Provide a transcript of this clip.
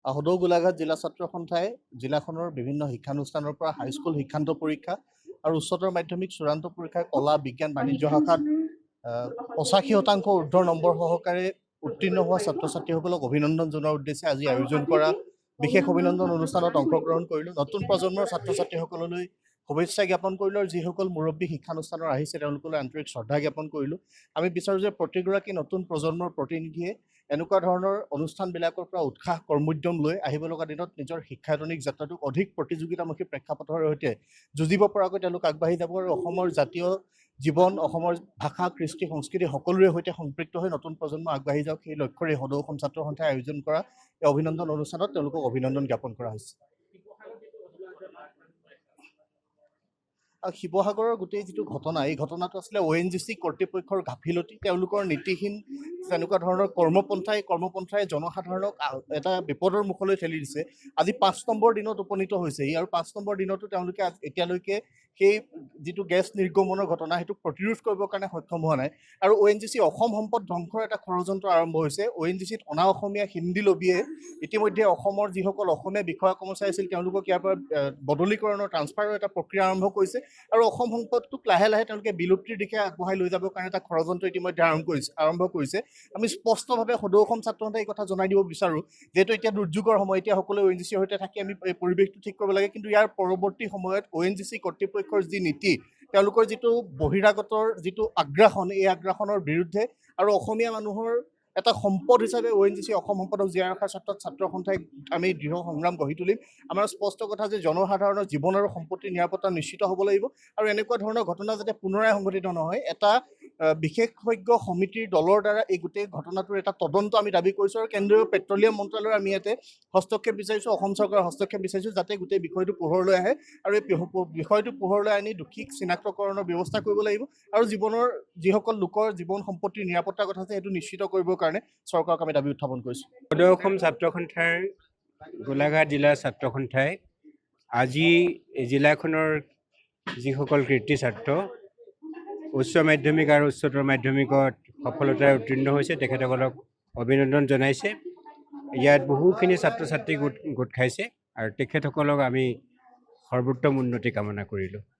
সদৌ গোলাঘাট জিলা ছাত্ৰ সন্থাই জিলাখনৰ বিভিন্ন শিক্ষানুষ্ঠানৰ পৰা হাইস্কুল শিক্ষান্ত পৰীক্ষা আৰু উচ্চতৰ মাধ্যমিক চূড়ান্ত পৰীক্ষাৰ কলা বিজ্ঞান বাণিজ্য শাখাত 85% ঊৰ্ধ্বৰ নম্বৰ সহকাৰে উত্তীৰ্ণ হোৱা ছাত্ৰ ছাত্ৰীসকলক অভিনন্দন জনোৱাৰ উদ্দেশ্যে আজি আয়োজন কৰা বিশেষ অভিনন্দন অনুষ্ঠানত অংশগ্ৰহণ কৰিলোঁ। নতুন প্ৰজন্মৰ ছাত্ৰ ছাত্ৰীসকললৈ শুভেচ্ছা জ্ঞাপন কৰিলোঁ আৰু যিসকল মুৰব্বী শিক্ষানুষ্ঠানৰ আহিছে তেওঁলোকলৈ আন্তৰিক শ্ৰদ্ধা জ্ঞাপন কৰিলোঁ। আমি বিচাৰোঁ যে প্ৰতিগৰাকী নতুন প্ৰজন্মৰ প্ৰতিনিধিয়ে এনেকুৱা ধৰণৰ অনুষ্ঠানবিলাকৰ পৰা উৎসাহ কৰ্মোদ্যম লৈ আহিব লগা দিনত নিজৰ শিক্ষায়তনিক যাত্ৰাটোক অধিক প্ৰতিযোগিতামুখী প্ৰেক্ষাপটৰ সৈতে যুঁজিব পৰাকৈ তেওঁলোক আগবাঢ়ি যাব আৰু অসমৰ জাতীয় জীৱন, অসমৰ ভাষা, কৃষ্টি, সংস্কৃতি সকলোৰে সৈতে সম্পৃক্ত হৈ নতুন প্ৰজন্ম আগবাঢ়ি যাওক সেই লক্ষ্যৰে সদৌ অসম ছাত্ৰ সন্থাই আয়োজন কৰা এই অভিনন্দন অনুষ্ঠানত তেওঁলোকক অভিনন্দন জ্ঞাপন কৰা হৈছে। শিৱসাগৰৰ গোটেই যিটো ঘটনা, এই ঘটনাটো আছিলে ONGC কৰ্তৃপক্ষৰ গাফিলতি, তেওঁলোকৰ নীতিহীন তেনেকুৱা ধৰণৰ কৰ্মপন্থাই জনসাধাৰণক এটা বিপদৰ মুখলৈ ঠেলি দিছে। আজি 5 নম্বৰ দিনত উপনীত হৈছে আৰু 5 নম্বৰ দিনতো তেওঁলোকে এতিয়ালৈকে সেই যিটো গেছ নিৰ্গমনৰ ঘটনা সেইটো প্ৰতিৰোধ কৰিবৰ কাৰণে সক্ষম হোৱা নাই। আৰু ONGC অসম সম্পদ ধ্বংসৰ এটা ষড়যন্ত্ৰ আৰম্ভ হৈছে। ONGCত অনা অসমীয়া হিন্দী লবিয়ে ইতিমধ্যে অসমৰ যিসকল অসমীয়া বিষয়া কৰ্মচাৰী আছিল তেওঁলোকক ইয়াৰ পৰা বদলীকৰণৰ ট্ৰান্সফাৰৰ এটা প্ৰক্ৰিয়া আৰম্ভ কৰিছে আৰু অসম সম্পদটোক লাহে লাহে তেওঁলোকে বিলুপ্তিৰ দিশে আগবঢ়াই লৈ যাবৰ কাৰণে এটা ষড়যন্ত্ৰ ইতিমধ্যে আৰম্ভ কৰিছে। আমি স্পষ্টভাৱে সদৌ অসম ছাত্ৰ সন্থাই এই কথা জনাই দিব বিচাৰোঁ, যিহেতু এতিয়া দুৰ্যোগৰ সময়, এতিয়া সকলোৱে ONGCৰ সৈতে থাকি আমি এই পৰিৱেশটো ঠিক কৰিব লাগে, কিন্তু ইয়াৰ পৰৱৰ্তী সময়ত ONGC কৰ্তৃপক্ষৰ যি নীতি, তেওঁলোকৰ যিটো বহিৰাগতৰ যিটো আগ্ৰাসন, এই আগ্ৰাসনৰ বিৰুদ্ধে আৰু অসমীয়া মানুহৰ এটা সম্পদ হিচাপে ONGC অসম সম্পদক জীয়াই ৰখাৰ ক্ষেত্ৰত ছাত্ৰ সন্থাই আমি দৃঢ় সংগ্ৰাম গঢ়ি তুলিম। আমাৰ স্পষ্ট কথা যে জনসাধাৰণৰ জীৱন আৰু সম্পত্তিৰ নিৰাপত্তা নিশ্চিত হ'ব লাগিব আৰু এনেকুৱা ধৰণৰ ঘটনা যাতে পুনৰাই সংঘটিত নহয়, এটা বিশেষজ্ঞ সমিতিৰ দলৰ দ্বাৰা এই গোটেই ঘটনাটোৰ এটা তদন্ত আমি দাবী কৰিছোঁ আৰু কেন্দ্ৰীয় পেট্ৰলিয়াম মন্ত্ৰালয়ৰ আমি ইয়াতে হস্তক্ষেপ বিচাৰিছোঁ, অসম চৰকাৰৰ হস্তক্ষেপ বিচাৰিছোঁ, যাতে গোটেই বিষয়টো পোহৰলৈ আহে আৰু এই বিষয়টো পোহৰলৈ আনি দোষীক চিনাক্তকৰণৰ ব্যৱস্থা কৰিব লাগিব আৰু যিসকল লোকৰ জীৱন সম্পত্তিৰ নিৰাপত্তাৰ কথা আছে সেইটো নিশ্চিত কৰিবৰ কাৰণে চৰকাৰক আমি দাবী উত্থাপন কৰিছোঁ। সদৌ অসম ছাত্ৰ সন্থাৰ গোলাঘাট জিলাৰ ছাত্ৰ সন্থাই আজি জিলাখনৰ যিসকল কৃতি ছাত্ৰ উচ্চ মাধ্যমিক আৰু উচ্চতৰ মাধ্যমিকত সফলতাৰে উত্তীৰ্ণ হৈছে তেখেতসকলক অভিনন্দন জনাইছে। ইয়াত বহুখিনি ছাত্ৰ ছাত্ৰী গোট খাইছে আৰু তেখেতসকলক আমি সৰ্বোত্তম উন্নতি কামনা কৰিলোঁ।